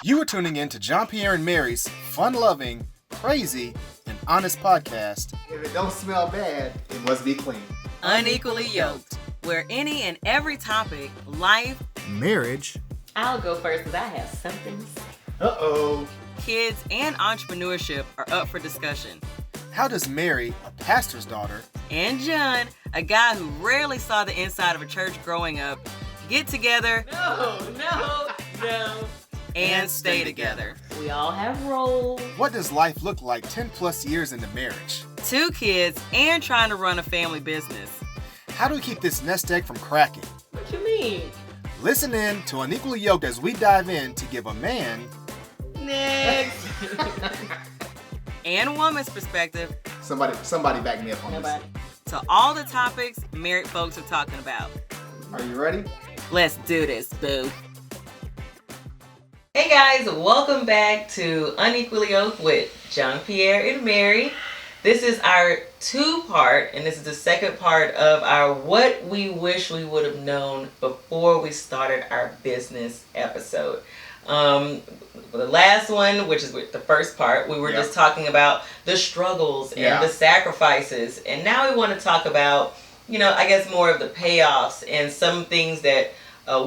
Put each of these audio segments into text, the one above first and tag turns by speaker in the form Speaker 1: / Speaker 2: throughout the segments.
Speaker 1: You are tuning in to John Pierre and Mary's fun-loving, crazy, and honest podcast.
Speaker 2: If it don't smell bad, it must be clean.
Speaker 3: Unequally Yoked, where any and every topic, life,
Speaker 1: marriage,
Speaker 4: I'll go first because I have something to say.
Speaker 2: Uh-oh.
Speaker 3: kids, and entrepreneurship are up for discussion.
Speaker 1: how does Mary, a pastor's daughter,
Speaker 3: And John, a guy who rarely saw the inside of a church growing up, get together
Speaker 4: No.
Speaker 3: and stay together.
Speaker 4: We all have roles.
Speaker 1: what does life look like 10 plus years into marriage?
Speaker 3: 2 kids and trying to run a family business.
Speaker 1: How do we keep this nest egg from cracking?
Speaker 4: What you mean?
Speaker 1: Listen in to Unequally Yoked as we dive in to give a man
Speaker 3: Next. And woman's perspective
Speaker 2: Somebody back me up on
Speaker 4: Nobody.
Speaker 3: to all the topics married folks are talking about.
Speaker 2: this. Are you ready?
Speaker 3: Let's do this, boo. Hey guys, welcome back to Unequally Yoked with John Pierre and Mary. This is our 2-part, and this is the second part of our What We Wish We Would Have Known Before We Started Our Business episode. The last one, which is the first part, we were just talking about the struggles and the sacrifices. And now we want to talk about, I guess more of the payoffs and some things that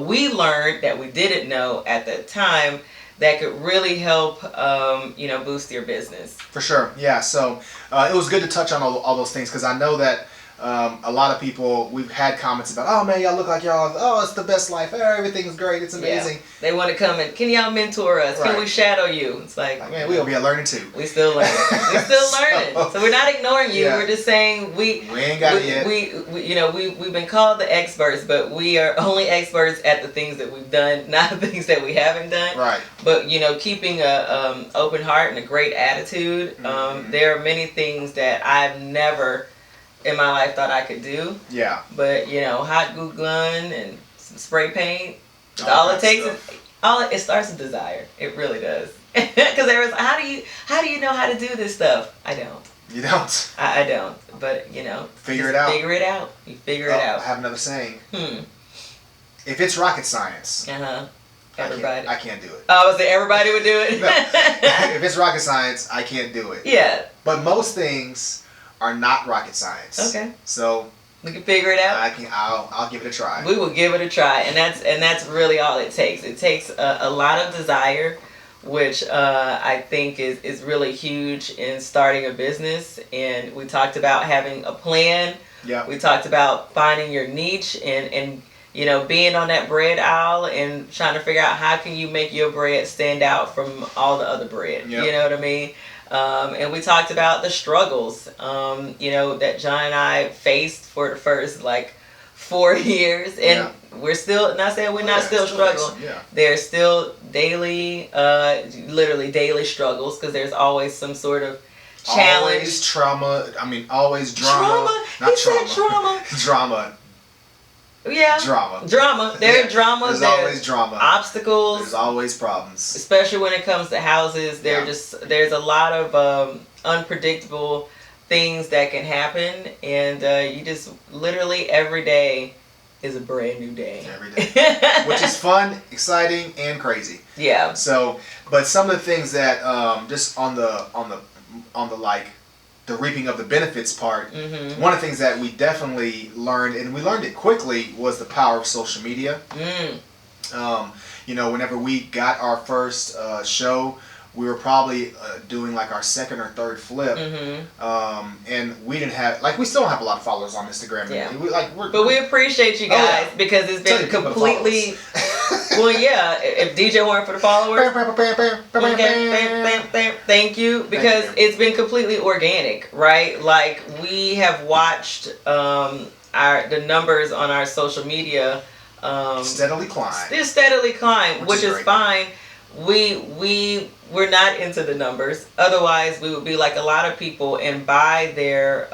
Speaker 3: we learned that we didn't know at the time that could really help, boost your business.
Speaker 2: For sure. Yeah. So it was good to touch on all those things because I know that a lot of people, we've had comments about, oh man, y'all look like y'all, oh, it's the best life. Everything's great. It's amazing.
Speaker 3: Yeah. They want to come and, can y'all mentor us?
Speaker 2: Right.
Speaker 3: Can we shadow you? It's like
Speaker 2: Man, we over here learning too.
Speaker 3: we still learning. We still learning. So we're not ignoring you.
Speaker 2: Yeah.
Speaker 3: We're just saying we
Speaker 2: ain't got it yet.
Speaker 3: We've been called the experts, but we are only experts at the things that we've done, not the things that we haven't done.
Speaker 2: Right.
Speaker 3: But keeping a open heart and a great attitude. There are many things that I've never in my life thought I could do.
Speaker 2: Yeah.
Speaker 3: But hot glue gun and some spray paint.
Speaker 2: All
Speaker 3: All
Speaker 2: that
Speaker 3: it takes
Speaker 2: stuff.
Speaker 3: is it starts with desire. It really does. Because there was how do you know how to do this stuff? I don't.
Speaker 2: You don't.
Speaker 3: I don't. But
Speaker 2: Figure it out.
Speaker 3: Figure it out. You figure it
Speaker 2: I
Speaker 3: out.
Speaker 2: have another saying. If it's rocket science,
Speaker 3: Everybody.
Speaker 2: I can't do it.
Speaker 3: Oh, I was saying everybody would do it.
Speaker 2: No. If it's rocket science, I can't do it.
Speaker 3: Yeah.
Speaker 2: But most things are not rocket science.
Speaker 3: Okay.
Speaker 2: So
Speaker 3: We can figure it out.
Speaker 2: I'll give it a try.
Speaker 3: We will give it a try, and that's really all it takes. It takes a lot of desire, which I think is really huge in starting a business. And we talked about having a plan.
Speaker 2: Yeah.
Speaker 3: We talked about finding your niche and being on that bread aisle and trying to figure out how can you make your bread stand out from all the other bread.
Speaker 2: Yep.
Speaker 3: You know what I mean? And we talked about the struggles, that John and I faced for the first 4 years, and we're still not saying we're not still struggling.
Speaker 2: Yeah.
Speaker 3: There's still daily, literally daily struggles because there's always some sort of challenge.
Speaker 2: Always trauma. I mean, always drama.
Speaker 3: Trauma?
Speaker 2: Not
Speaker 3: He
Speaker 2: trauma.
Speaker 3: said trauma.
Speaker 2: Drama.
Speaker 3: Yeah.
Speaker 2: Drama.
Speaker 3: There's drama.
Speaker 2: There's always drama.
Speaker 3: Obstacles.
Speaker 2: There's always problems.
Speaker 3: Especially when it comes to houses, there's a lot of unpredictable things that can happen, and you just literally every day is a brand new day.
Speaker 2: Every day. Which is fun, exciting, and crazy.
Speaker 3: Yeah.
Speaker 2: So, but some of the things that just on the the reaping of the benefits part, one of the things that we definitely learned, and we learned it quickly, was the power of social media. Whenever we got our first show, we were probably doing our second or third flip, and we didn't have we still don't have a lot of followers on Instagram.
Speaker 3: Yeah.
Speaker 2: But
Speaker 3: we appreciate you guys because it's been completely. Well, yeah. If DJ weren't for the followers, thank you, because it's been completely organic, right? We have watched the numbers on our social media
Speaker 2: steadily climb.
Speaker 3: They steadily climb, which is
Speaker 2: great.
Speaker 3: fine. We're not into the numbers. Otherwise, we would be like a lot of people and buy their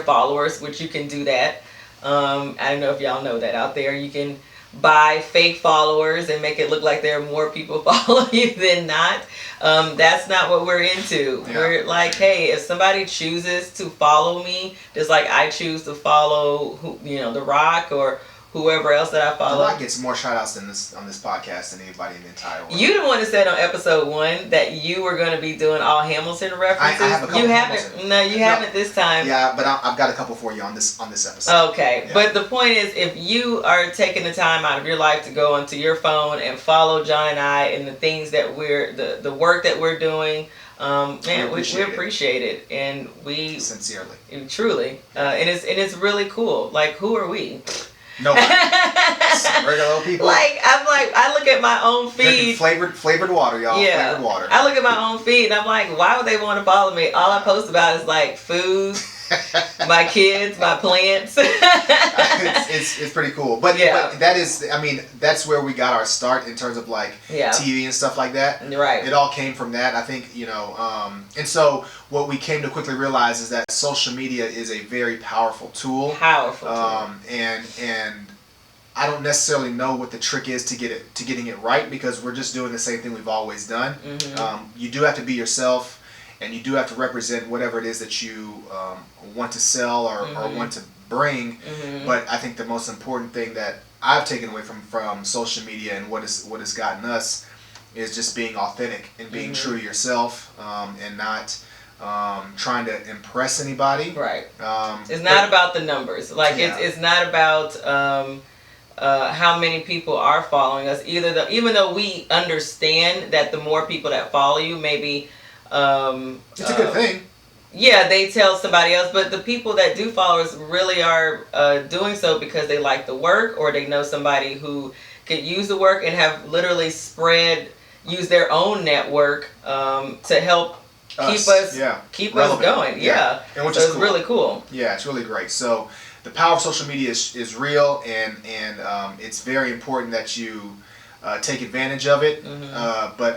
Speaker 3: followers, which you can do that. I don't know if y'all know that out there. You can buy fake followers and make it look like there are more people follow you than not. That's not what we're into.
Speaker 2: Yeah.
Speaker 3: We're like, hey, if somebody chooses to follow me, just like I choose to follow The Rock or whoever else that I
Speaker 2: The
Speaker 3: follow.
Speaker 2: Rock gets more shout outs on this podcast than anybody in the entire world.
Speaker 3: You the one that said on episode 1 that you were going to be doing all Hamilton references.
Speaker 2: I have a couple.
Speaker 3: You haven't.
Speaker 2: Hamilton.
Speaker 3: No, you haven't this time.
Speaker 2: Yeah, but I've got a couple for you on this episode.
Speaker 3: Okay,
Speaker 2: Yeah.
Speaker 3: but the point is, if you are taking the time out of your life to go onto your phone and follow John and I and the things that the work that we're doing, man, we appreciate it, and we
Speaker 2: sincerely,
Speaker 3: truly, and it's really cool. Like, who are we?
Speaker 2: Nobody. Some regular old people.
Speaker 3: I look at my own feed.
Speaker 2: Drinking flavored water, y'all.
Speaker 3: Yeah.
Speaker 2: Flavored water.
Speaker 3: I look at my own feed and I'm like, why would they want to follow me? All I post about is like food, my kids, my plants.
Speaker 2: it's pretty cool. But that is, I mean, that's where we got our start in terms of like TV and stuff like that.
Speaker 3: Right.
Speaker 2: It all came from that. I think, and so what we came to quickly realize is that social media is a very powerful tool. And I don't necessarily know what the trick is to getting it right, because we're just doing the same thing we've always done.
Speaker 3: Mm-hmm.
Speaker 2: You do have to be yourself, and you do have to represent whatever it is that you want to sell or want to bring.
Speaker 3: Mm-hmm.
Speaker 2: But I think the most important thing that I've taken away from social media and what has gotten us is just being authentic and being true to yourself, and not trying to impress anybody.
Speaker 3: Right. It's not about the numbers. Like it's not about how many people are following us. Even though we understand that the more people that follow you, maybe
Speaker 2: it's a good thing.
Speaker 3: Yeah, they tell somebody else, but the people that do follow us really are doing so because they like the work, or they know somebody who could use the work and have literally use their own network to help keep us going. Yeah.
Speaker 2: And which
Speaker 3: so
Speaker 2: is
Speaker 3: it's
Speaker 2: cool.
Speaker 3: really cool.
Speaker 2: Yeah, it's really great. So the power of social media is real, and it's very important that you take advantage of it. But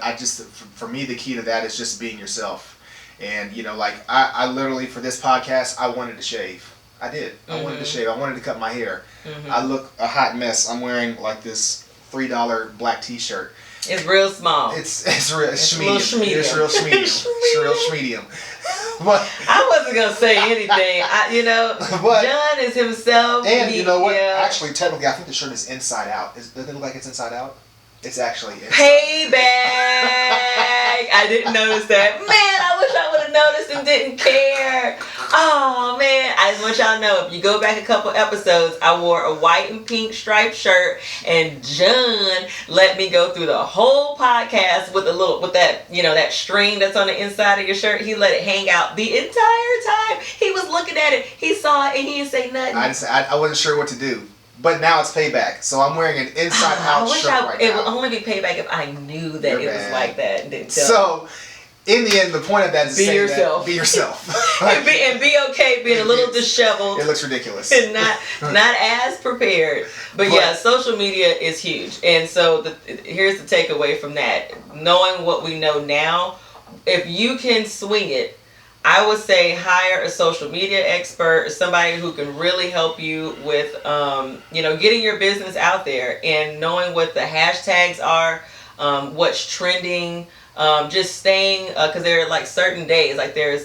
Speaker 2: for me, the key to that is just being yourself. And like I literally, for this podcast, I wanted to shave. I did. I wanted to shave. I wanted to cut my hair. I look a hot mess. I'm wearing like this $3 black T-shirt.
Speaker 3: It's real small.
Speaker 2: It's real. It's
Speaker 3: schmedium.
Speaker 2: It's real schmedium. It's real schmedium. But
Speaker 3: I wasn't gonna say anything. John is himself.
Speaker 2: And you know what? Actually, technically, I think the shirt is inside out. Does it look like it's inside out? It's actually inside.
Speaker 3: Payback! I didn't notice that. Man, I wish I would have noticed and didn't care. Oh man, I just want y'all to know, if you go back a couple episodes, I wore a white and pink striped shirt, and John let me go through the whole podcast with that string that's on the inside of your shirt. He let it hang out the entire time. He was looking at it. He saw it and he didn't say nothing.
Speaker 2: I wasn't sure what to do. But now it's payback. So I'm wearing an inside-out shirt right now.
Speaker 3: It would only be payback if I knew that it was like that and didn't tell
Speaker 2: So, in the end, the point of that is
Speaker 3: be yourself.
Speaker 2: Be yourself.
Speaker 3: and be okay being a little disheveled.
Speaker 2: It looks ridiculous.
Speaker 3: And not as prepared. But yeah, social media is huge. And so here's the takeaway from that. Knowing what we know now, if you can swing it, I would say hire a social media expert, somebody who can really help you with, getting your business out there and knowing what the hashtags are, what's trending, just staying, because there are like certain days, like there's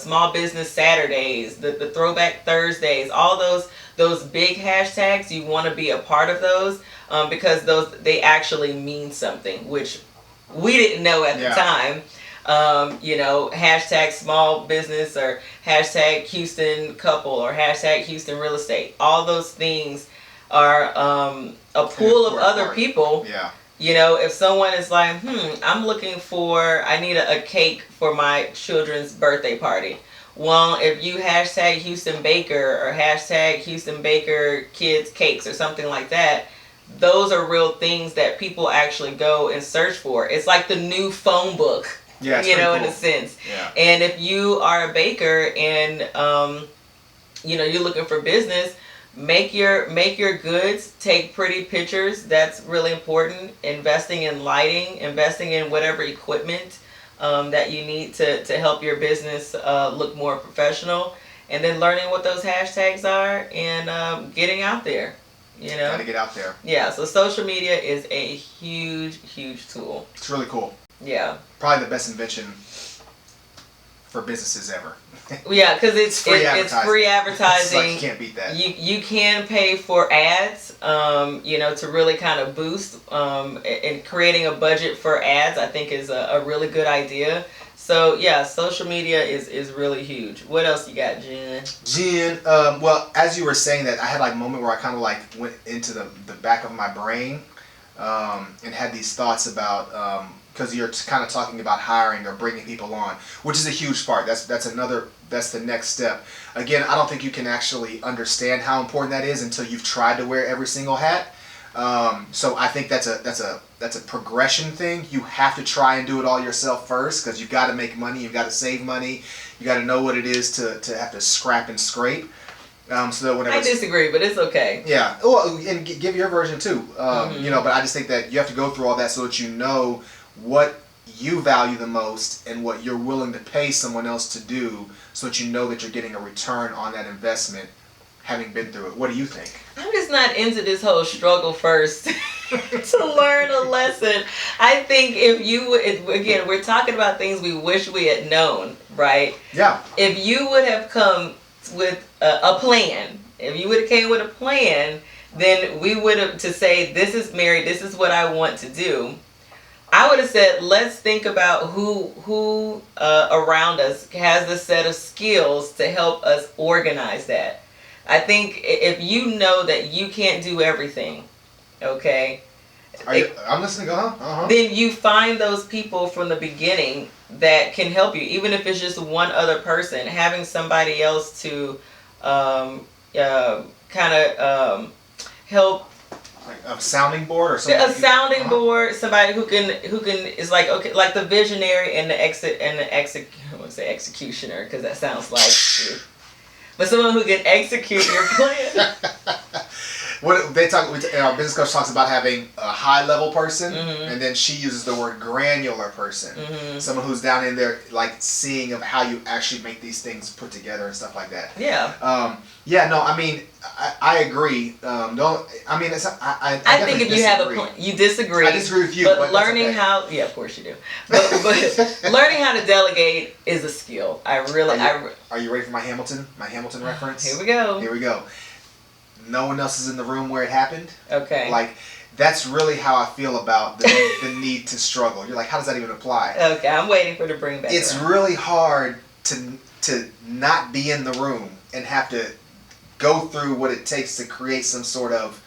Speaker 3: Small Business Saturdays, the Throwback Thursdays, all those big hashtags. You want to be a part of those because they actually mean something, which we didn't know at the time. Hashtag small business, or hashtag Houston couple, or hashtag Houston real estate. All those things are a pool of other people.
Speaker 2: Yeah.
Speaker 3: If someone is like, I need a cake for my children's birthday party. Well, if you hashtag Houston Baker or hashtag Houston Baker Kids Cakes or something like that, those are real things that people actually go and search for. It's like the new phone book.
Speaker 2: Yeah,
Speaker 3: in
Speaker 2: cool.
Speaker 3: a sense.
Speaker 2: Yeah.
Speaker 3: And if you are a baker and you're looking for business, make your goods, take pretty pictures. That's really important. Investing in lighting, investing in whatever equipment that you need to help your business look more professional, and then learning what those hashtags are and getting out there.
Speaker 2: Gotta get out there.
Speaker 3: Yeah. So social media is a huge, huge tool.
Speaker 2: It's really cool.
Speaker 3: Yeah.
Speaker 2: Probably the best invention for businesses ever.
Speaker 3: Yeah, because it's free advertising.
Speaker 2: It's like you can't beat that.
Speaker 3: You can pay for ads, to really kind of boost, and creating a budget for ads, I think is a really good idea. So yeah, social media is really huge. What else you got, Jen?
Speaker 2: Well, as you were saying that, I had like a moment where I kind of like went into the back of my brain, and had these thoughts about, because you're kind of talking about hiring or bringing people on, which is a huge part. That's the next step. Again, I don't think you can actually understand how important that is until you've tried to wear every single hat. So I think that's a progression thing. You have to try and do it all yourself first, because you've got to make money, you've got to save money, you got to know what it is to have to scrap and scrape. So that whenever
Speaker 3: I disagree, but it's okay.
Speaker 2: Yeah, well, and give your version too. But I just think that you have to go through all that so that you know what you value the most and what you're willing to pay someone else to do, so that you know that you're getting a return on that investment, having been through it. What do you think?
Speaker 3: I'm just not into this whole struggle first to learn a lesson. I think if you would, again, we're talking about things we wish we had known, right?
Speaker 2: Yeah.
Speaker 3: If you would have come with a plan, if you would have came with a plan, then we would have, to say, this is Mary, this is what I want to do. I would have said, let's think about who around us has a set of skills to help us organize that. I think if you know that you can't do everything, okay?
Speaker 2: I'm listening.
Speaker 3: Then you find those people from the beginning that can help you, even if it's just one other person. Having somebody else to help.
Speaker 2: Like a sounding board or something.
Speaker 3: A sounding board, somebody who can is like, okay, like the visionary and the I won't say executioner, because that sounds like, but someone who can execute your plan.
Speaker 2: What they talk, our business coach talks about having a high level person, and then she uses the word granular person, someone who's down in there, like seeing of how you actually make these things put together and stuff like that.
Speaker 3: Yeah.
Speaker 2: I mean, I agree. I
Speaker 3: think if you have a plan, you disagree.
Speaker 2: I disagree with you,
Speaker 3: but learning how, yeah, of course you do. But learning how to delegate is a skill.
Speaker 2: Are you ready for my Hamilton reference?
Speaker 3: Here we go.
Speaker 2: Here we go. No one else is in the room where it happened.
Speaker 3: Okay.
Speaker 2: Like, that's really how I feel about the need to struggle. You're like, how does that even apply?
Speaker 3: Okay, I'm waiting for the bring back.
Speaker 2: It's really hard to not be in the room and have to go through what it takes to create some sort of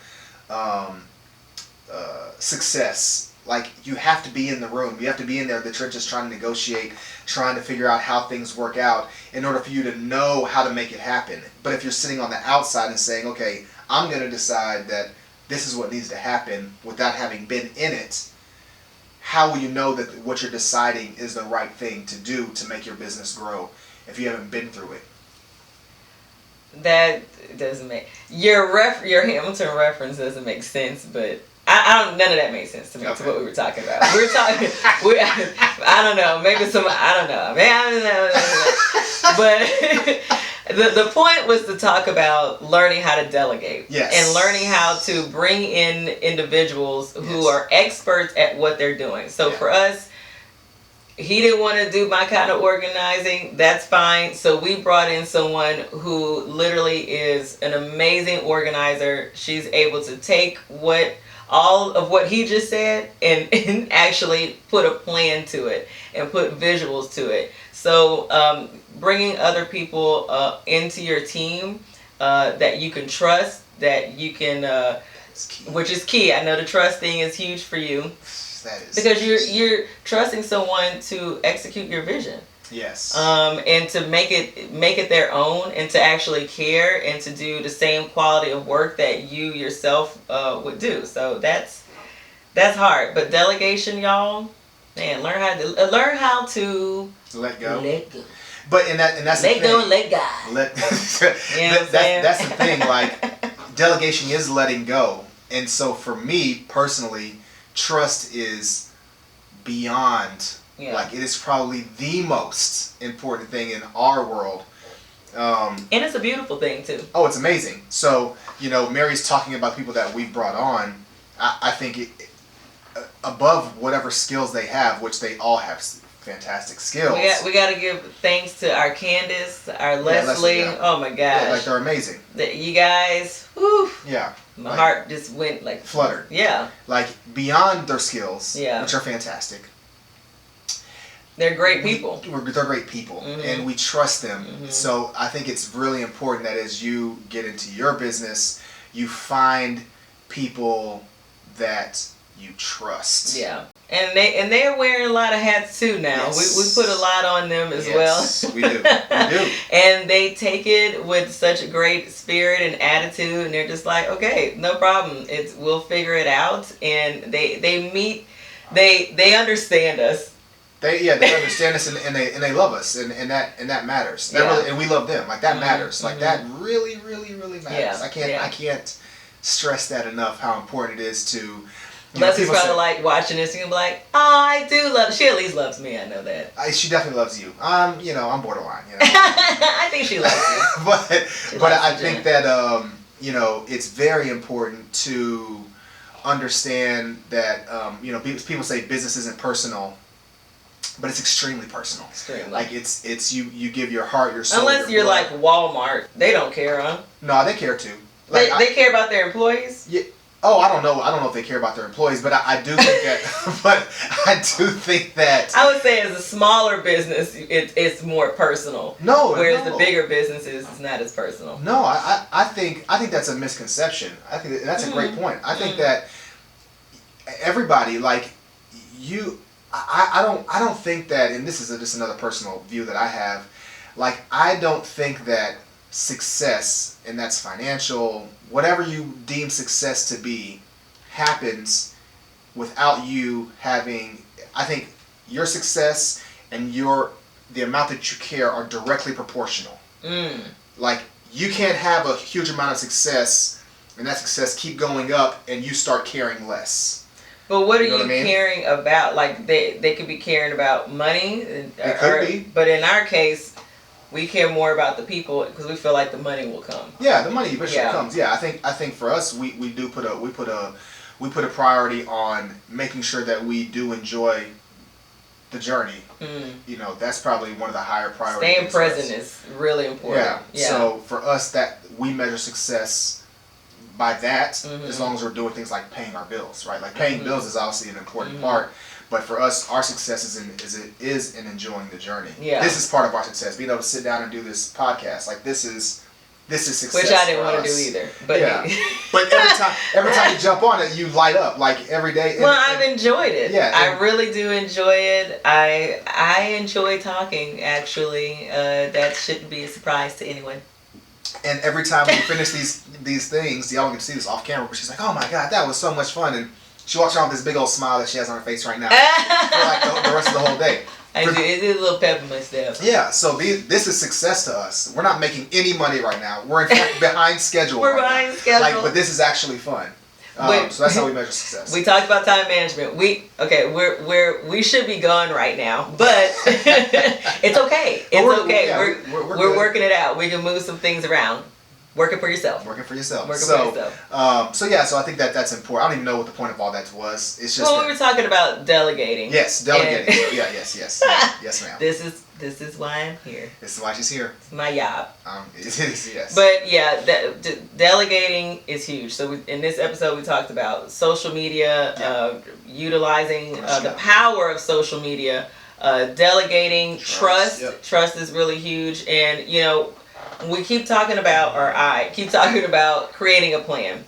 Speaker 2: success. Like, you have to be in the room. You have to be in there, the trenches, trying to negotiate, trying to figure out how things work out in order for you to know how to make it happen. But if you're sitting on the outside and saying, okay, I'm going to decide that this is what needs to happen without having been in it, how will you know that what you're deciding is the right thing to do to make your business grow if you haven't been through it?
Speaker 3: That doesn't make your Hamilton reference doesn't make sense, but I don't. None of that made sense to me. Okay. To what we were talking about. We were talking. I don't know. Maybe some. I don't know. But the point was to talk about learning how to delegate.
Speaker 2: Yes.
Speaker 3: And learning how to bring in individuals who are experts at what they're doing. So for us, he didn't want to do my kind of organizing. That's fine. So we brought in someone who literally is an amazing organizer. She's able to take all of what he just said and actually put a plan to it and put visuals to it. So bringing other people into your team that you can trust, that you can, which is key. I know the trust thing is huge for you.
Speaker 2: That is
Speaker 3: because you're trusting someone to execute your vision.
Speaker 2: Yes.
Speaker 3: And to make it their own, and to actually care, and to do the same quality of work that you yourself would do. So that's hard. But delegation, y'all, man, learn how to
Speaker 2: let go.
Speaker 3: Let go.
Speaker 2: But that's
Speaker 3: let
Speaker 2: the thing.
Speaker 3: Go and let God.
Speaker 2: That's the thing. Like, delegation is letting go, and so for me personally, trust is beyond.
Speaker 3: Yeah.
Speaker 2: Like, it is probably the most important thing in our world.
Speaker 3: And it's a beautiful thing, too.
Speaker 2: Oh, it's amazing. So, Mary's talking about people that we've brought on. I think above whatever skills they have, which they all have fantastic skills.
Speaker 3: We got to give thanks to our Candace, our Leslie.
Speaker 2: Yeah.
Speaker 3: Oh my gosh.
Speaker 2: Yeah, like they're amazing.
Speaker 3: You guys, whew.
Speaker 2: Yeah.
Speaker 3: My heart just went like
Speaker 2: fluttered.
Speaker 3: Yeah.
Speaker 2: Like beyond their skills, which are fantastic.
Speaker 3: They're great people.
Speaker 2: They're great people, and we trust them. So I think it's really important that as you get into your business, you find people that you trust.
Speaker 3: Yeah. And they're wearing a lot of hats too now.
Speaker 2: Yes.
Speaker 3: We put a lot on them as well.
Speaker 2: Yes, we do. We do.
Speaker 3: And they take it with such a great spirit and attitude, and they're just like, okay, no problem. We'll figure it out. And they understand us.
Speaker 2: They understand us and they love us and that matters. That really, and we love them. Like that matters. Like that really, really, really matters.
Speaker 3: Yeah.
Speaker 2: I can't stress that enough how important it is to.
Speaker 3: Leslie's probably like watching this and you'll be like, oh, I do love. She at least loves me. I know that.
Speaker 2: She definitely loves you. I'm borderline.
Speaker 3: I think she loves you.
Speaker 2: but I think that it's very important to understand that people say business isn't personal. But it's extremely personal. Extremely. Like it's you give your heart, your soul.
Speaker 3: Unless you're like Walmart, they don't care, huh?
Speaker 2: No, they care too. Like
Speaker 3: they care about their employees.
Speaker 2: Yeah. Oh, I don't know. I don't know if they care about their employees, but I do think that. But I do think that.
Speaker 3: I would say as a smaller business, it's more personal. Whereas the bigger businesses, it's not as personal.
Speaker 2: No, I think that's a misconception. I think that's a great point. I think that everybody like you. I don't think that, and this is just another personal view that I have, like I don't think that success, and that's financial, whatever you deem success to be, happens without you having, I think your success and the amount that you care are directly proportional. Like you can't have a huge amount of success and that success keep going up and you start caring less.
Speaker 3: But what are you caring about? Like they could be caring about money.
Speaker 2: It could be.
Speaker 3: But in our case, we care more about the people because we feel like the money will come.
Speaker 2: Yeah, the money eventually comes. Yeah, I think for us we do put a priority on making sure that we do enjoy the journey. That's probably one of the higher priorities.
Speaker 3: Staying present is really important.
Speaker 2: Yeah. So for us, that we measure success by that, as long as we're doing things like paying our bills, right? Like paying bills is obviously an important part, but for us, our success is in enjoying the journey. Yeah. This is part of our success. Being able to sit down and do this podcast, like this is success.
Speaker 3: Which I didn't want to do either, but
Speaker 2: but every time you jump on it, you light up like every day.
Speaker 3: Well, I've enjoyed it. Yeah, I really do enjoy it. I enjoy talking. Actually, that shouldn't be a surprise to anyone.
Speaker 2: And every time we finish these things, y'all can see this off camera, but she's like, "Oh my God, that was so much fun!" And she walks around with this big old smile that she has on her face right now for like the rest of the whole day.
Speaker 3: It is a little pep in my step.
Speaker 2: Yeah, so this is success to us. We're not making any money right now. We're in fact behind schedule.
Speaker 3: We're behind schedule.
Speaker 2: But this is actually fun. So that's how we measure success.
Speaker 3: We talked about time management. We should be gone right now, but it's okay. It's okay. Yeah, we're working it out. We can move some things around. Working for yourself.
Speaker 2: So I think that's important. I don't even know what the point of all that was. It's just.
Speaker 3: Well, we were talking about delegating.
Speaker 2: Yes, delegating. Yes, ma'am.
Speaker 3: This is why I'm here.
Speaker 2: This is why she's here.
Speaker 3: It's my job.
Speaker 2: It is, yes.
Speaker 3: But yeah, delegating is huge. So in this episode, we talked about social media, utilizing the power of social media, delegating, trust. Yep. Trust is really huge, and we keep talking about, or I keep talking about creating a plan.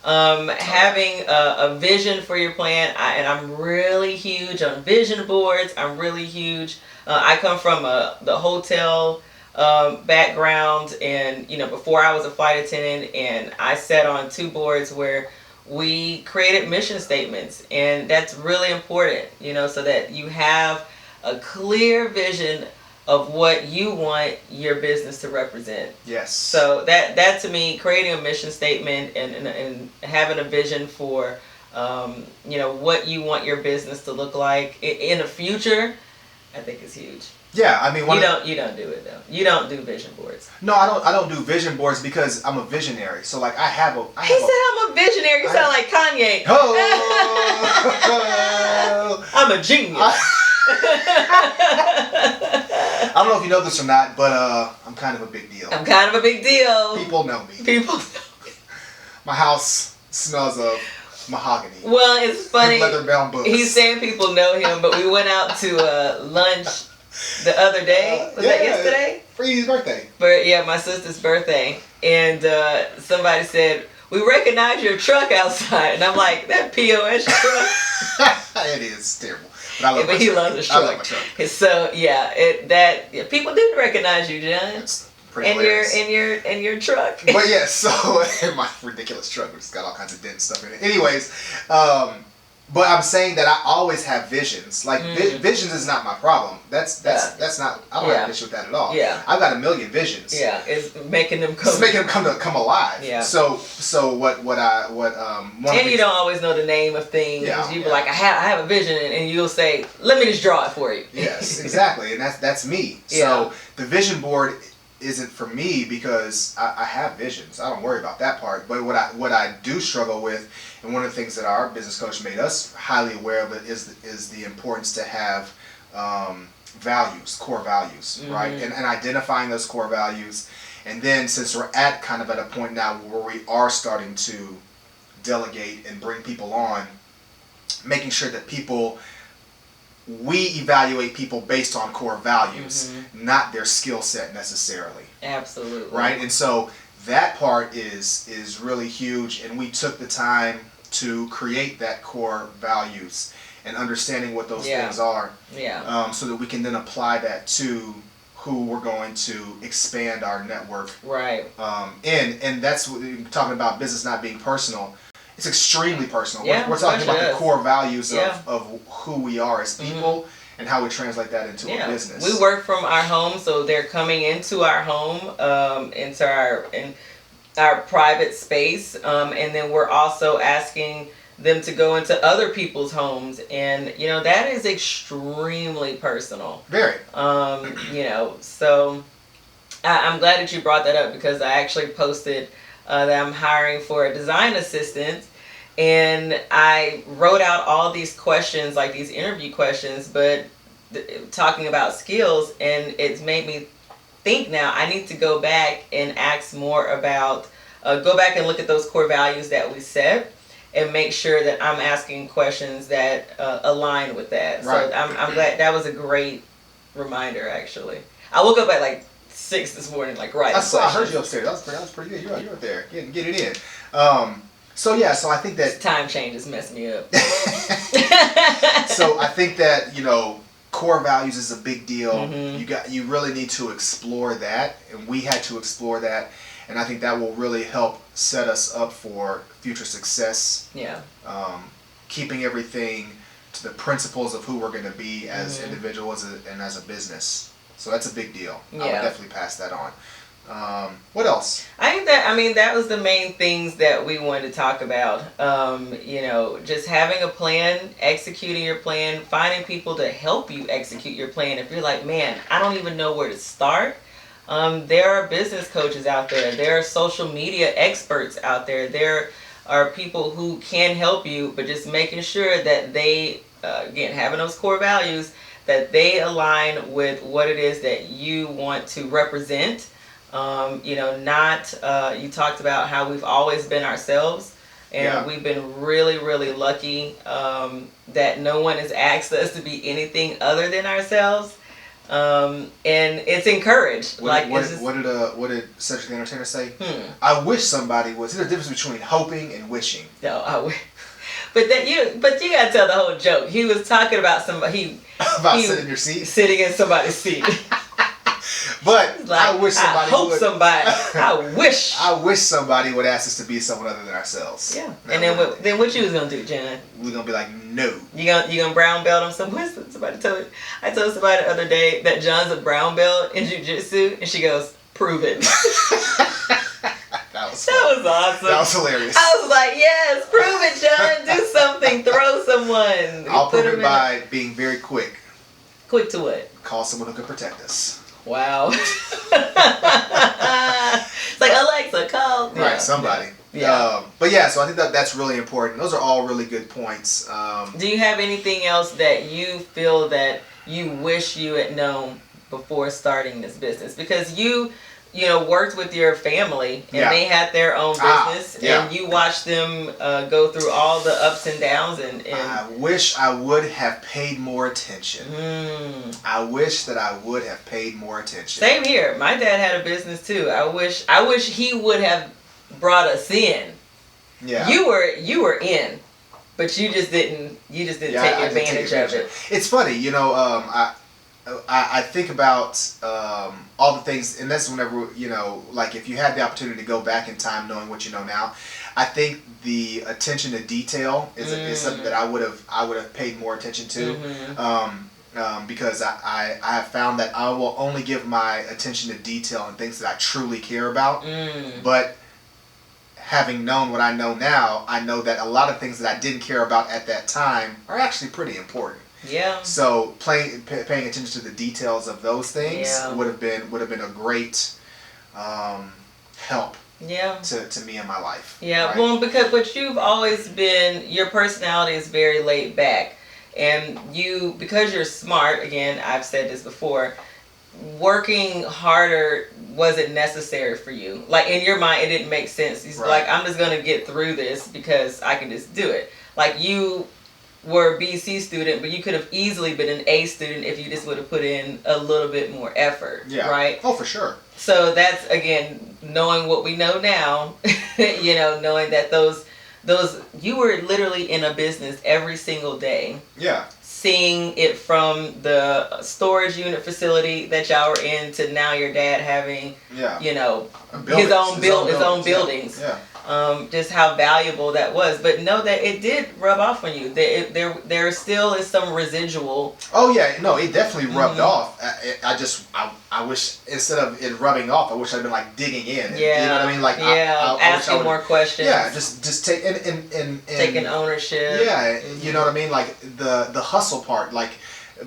Speaker 3: Having a vision for your plan, and I'm really huge on vision boards. I'm really huge. I come from the hotel background, and before I was a flight attendant, and I sat on 2 boards where we created mission statements, and that's really important, so that you have a clear vision of what you want your business to represent.
Speaker 2: Yes.
Speaker 3: So that to me, creating a mission statement and having a vision for what you want your business to look like in the future, I think is huge.
Speaker 2: Yeah, I mean,
Speaker 3: you don't do it though. You don't do vision boards.
Speaker 2: No, I don't do vision boards because I'm a visionary. So like I'm
Speaker 3: a visionary. You sound like Kanye.
Speaker 2: Oh,
Speaker 3: I'm a genius.
Speaker 2: I don't know if you know this or not, but I'm kind of a big deal.
Speaker 3: I'm kind of a big deal.
Speaker 2: People know me.
Speaker 3: People know me.
Speaker 2: My house smells of mahogany.
Speaker 3: Well, it's funny.
Speaker 2: Leather-bound books.
Speaker 3: He's saying people know him, but we went out to lunch the other day. Was that yesterday?
Speaker 2: For Edie's birthday.
Speaker 3: But yeah, my sister's birthday. And somebody said, we recognize your truck outside. And I'm like, that POS truck?
Speaker 2: It is terrible. But I love my
Speaker 3: he
Speaker 2: truck.
Speaker 3: loves his truck.
Speaker 2: I love my truck.
Speaker 3: So yeah, people did recognize you, John.
Speaker 2: It's pretty hilarious.
Speaker 3: In your truck.
Speaker 2: But yeah, so my ridiculous truck, which has got all kinds of dent and stuff in it. Anyways, but I'm saying that I always have visions. Like visions is not my problem. That's not. I don't have an issue with that at all.
Speaker 3: Yeah.
Speaker 2: I've got a million visions.
Speaker 3: Yeah, it's making them come.
Speaker 2: It's making them come alive.
Speaker 3: Yeah.
Speaker 2: So one
Speaker 3: and you don't always know the name of things.
Speaker 2: Yeah,
Speaker 3: You be like, I have a vision, and you'll say, let me just draw it for you.
Speaker 2: Yes, exactly, and that's me.
Speaker 3: Yeah.
Speaker 2: So the vision board isn't for me because I have visions. I don't worry about that part. But what I do struggle with, and one of the things that our business coach made us highly aware of, it is the importance to have values, core values, right? And identifying those core values. And then since we're at kind of at a point now where we are starting to delegate and bring people on, making sure that we evaluate people based on core values, not their skill set necessarily.
Speaker 3: Absolutely.
Speaker 2: Right? And so that part is really huge, and we took the time to create that core values and understanding what those things are.
Speaker 3: Yeah.
Speaker 2: So that we can then apply that to who we're going to expand our network.
Speaker 3: Right.
Speaker 2: And that's what you're talking about, business not being personal. It's extremely personal.
Speaker 3: Yeah,
Speaker 2: we're talking about the core values
Speaker 3: Yeah.
Speaker 2: of who we are as people and how we translate that into a business.
Speaker 3: We work from our home, so they're coming into our home, into our private space, and then we're also asking them to go into other people's homes, and that is extremely personal.
Speaker 2: Very.
Speaker 3: So I'm glad that you brought that up, because I actually posted that I'm hiring for a design assistant, and I wrote out all these questions, like these interview questions, but talking about skills, and it's made me think now I need to go back and ask more about, go back and look at those core values that we set, and make sure that I'm asking questions that align with that.
Speaker 2: Right.
Speaker 3: So I'm glad. That was a great reminder, actually. I woke up at like 6 this morning, like writing questions.
Speaker 2: I heard you upstairs. That was pretty good. You were there. Get it in. So I think that
Speaker 3: time changes mess me up.
Speaker 2: So I think that core values is a big deal. You really need to explore that, and we had to explore that, and I think that will really help set us up for future success.
Speaker 3: Yeah.
Speaker 2: Keeping everything to the principles of who we're going to be as individuals and as a business. So that's a big deal.
Speaker 3: Yeah.
Speaker 2: I would definitely pass that on. What else?
Speaker 3: I think that was the main things that we wanted to talk about. Just having a plan, executing your plan, finding people to help you execute your plan. If you're like, man, I don't even know where to start. There are business coaches out there. There are social media experts out there. There are people who can help you, but just making sure that they, again, having those core values, that they align with what it is that you want to represent. You talked about how we've always been ourselves, and we've been really, really lucky that no one has asked us to be anything other than ourselves. And it's encouraged.
Speaker 2: What did Cedric the Entertainer say? I wish somebody was. There's a difference between hoping and wishing.
Speaker 3: No, I wish. But you gotta tell the whole joke. He was talking about somebody.
Speaker 2: Sitting in your seat.
Speaker 3: Sitting in somebody's seat.
Speaker 2: But
Speaker 3: like,
Speaker 2: I wish somebody
Speaker 3: I
Speaker 2: wish somebody would ask us to be someone other than ourselves.
Speaker 3: Yeah. And then what you was gonna do, John?
Speaker 2: We're gonna be like, no.
Speaker 3: You gonna brown belt him? Somebody told me. I told somebody the other day that John's a brown belt in jiu-jitsu, and she goes, "Prove it."
Speaker 2: That was
Speaker 3: awesome.
Speaker 2: That was hilarious.
Speaker 3: I was like, yes, prove it, John. Do something. Throw someone.
Speaker 2: I'll prove it by being very quick.
Speaker 3: Quick to what?
Speaker 2: Call someone who can protect us.
Speaker 3: Wow. It's like, Alexa, call.
Speaker 2: Right, somebody.
Speaker 3: Yeah.
Speaker 2: So I think that's really important. Those are all really good points.
Speaker 3: Do you have anything else that you feel that you wish you had known before starting this business? Because you worked with your family and they had their own business and you watched them go through all the ups and downs and
Speaker 2: I wish I would have paid more attention. I wish that I would have paid more attention.
Speaker 3: Same here. My dad had a business too. I wish he would have brought us in.
Speaker 2: Yeah.
Speaker 3: You were in, but you just didn't take advantage of it.
Speaker 2: It's funny, I think about all the things, and that's whenever, like if you had the opportunity to go back in time knowing what you know now, I think the attention to detail is something that I would have paid more attention to, because I have found that I will only give my attention to detail and things that I truly care about, but having known what I know now, I know that a lot of things that I didn't care about at that time are actually pretty important.
Speaker 3: Yeah.
Speaker 2: So paying attention to the details of those things would have been a great help.
Speaker 3: Yeah.
Speaker 2: To me in my life.
Speaker 3: Yeah.
Speaker 2: Right?
Speaker 3: Well, but you've always been, your personality is very laid back, and because you're smart. Again, I've said this before. Working harder wasn't necessary for you. Like in your mind, it didn't make sense. He's like, I'm just gonna get through this because I can just do it. Like you were a BC student, but you could have easily been an A student if you just would have put in a little bit more effort.
Speaker 2: Yeah.
Speaker 3: Right?
Speaker 2: Oh, for sure.
Speaker 3: So that's, again, knowing what we know now, knowing that those you were literally in a business every single day.
Speaker 2: Yeah.
Speaker 3: Seeing it from the storage unit facility that y'all were in to now your dad having, his own buildings.
Speaker 2: Yeah.
Speaker 3: Just how valuable that was, but know that it did rub off on you. There still is some residual.
Speaker 2: Oh yeah, no, it definitely rubbed off. I wish instead of it rubbing off, I wish I'd been like digging in.
Speaker 3: Yeah,
Speaker 2: you know what I mean? Like
Speaker 3: asking more questions.
Speaker 2: Yeah, just take and
Speaker 3: taking ownership.
Speaker 2: Yeah, you know what I mean? Like the hustle part, like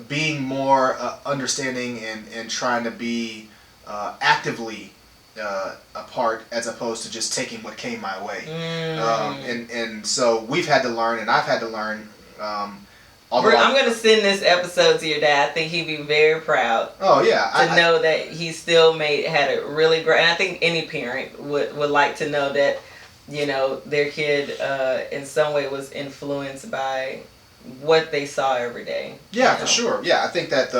Speaker 2: being more understanding and trying to be actively a part as opposed to just taking what came my way. And so we've had to learn, and I've had to learn. I'm
Speaker 3: going to send this episode to your dad. I think he'd be very proud.
Speaker 2: Oh yeah,
Speaker 3: to know that he still had a really great. And I think any parent would like to know that their kid in some way was influenced by what they saw every day.
Speaker 2: Yeah, for sure. Yeah, I think that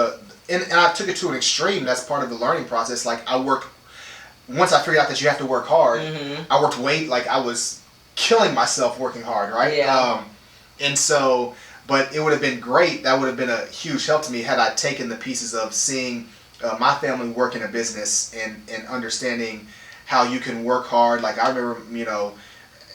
Speaker 2: and I took it to an extreme. That's part of the learning process. Like once I figured out that you have to work hard, I worked I was killing myself working hard, right?
Speaker 3: Yeah.
Speaker 2: And so, but it would have been great. That would have been a huge help to me had I taken the pieces of seeing my family work in a business and understanding how you can work hard. Like I remember,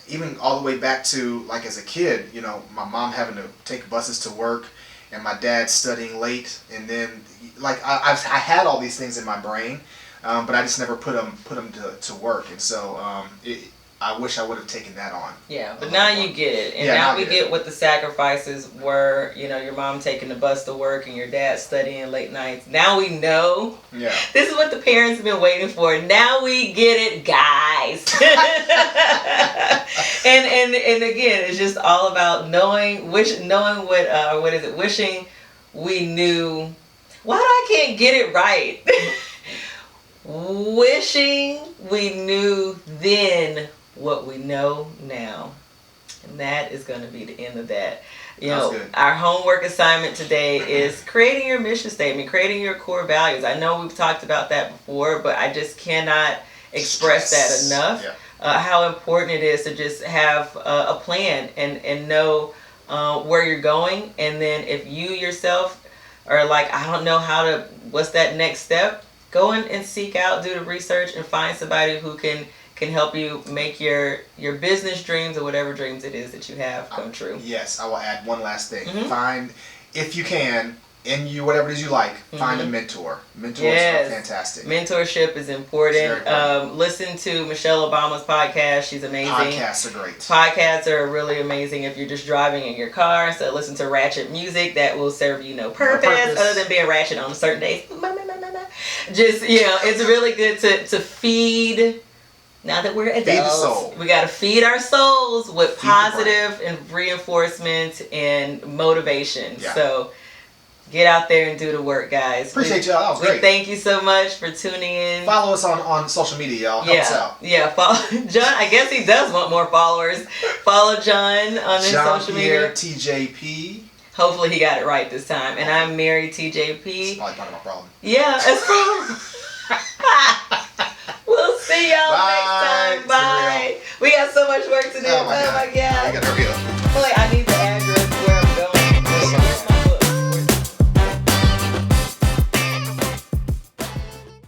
Speaker 2: even all the way back to like as a kid, my mom having to take buses to work and my dad studying late. And then like I had all these things in my brain. But I just never put them to work, and so I wish I would have taken that on.
Speaker 3: Yeah, but now you get it, and now we get what the sacrifices were. Your mom taking the bus to work, and your dad studying late nights. Now we know.
Speaker 2: Yeah.
Speaker 3: This is what the parents have been waiting for. Now we get it, guys. and again, it's just all about knowing wishing we knew. Why do I can't get it right? Wishing we knew then what we know now. And that is going to be the end of that. Our homework assignment today is creating your mission statement, creating your core values. I know we've talked about that before, but I just cannot express that enough.
Speaker 2: Yeah.
Speaker 3: How important it is to just have a plan and know where you're going. And then if you yourself are like, I don't know what's that next step? Go in and seek out, do the research, and find somebody who can help you make your business dreams or whatever dreams it is that you have come true.
Speaker 2: Yes, I will add one last thing. Find, if you can, whatever it is you like, find a mentor. Mentors are fantastic.
Speaker 3: Mentorship is important. Listen to Michelle Obama's podcast. She's amazing.
Speaker 2: Podcasts are great.
Speaker 3: Podcasts are really amazing if you're just driving in your car. So listen to ratchet music that will serve you no purpose other than being ratchet on certain days. Just, it's really good to feed. Now that we're adults,
Speaker 2: feed the soul.
Speaker 3: We got to feed our souls with positive and reinforcement and motivation.
Speaker 2: Yeah.
Speaker 3: So Get out there and do the work, guys.
Speaker 2: Appreciate y'all. That was great.
Speaker 3: Thank you so much for tuning in.
Speaker 2: Follow us on social media, y'all. Help us out.
Speaker 3: Yeah, follow John. I guess he does want more followers. Follow John on his social media.
Speaker 2: TJP.
Speaker 3: Hopefully he got it right this time. And I'm Mary TJP.
Speaker 2: It's probably part of my problem.
Speaker 3: Yeah, it's probably. We'll see y'all next time. Bye. We got so much work to do. Oh my God.
Speaker 2: I gotta hurry up.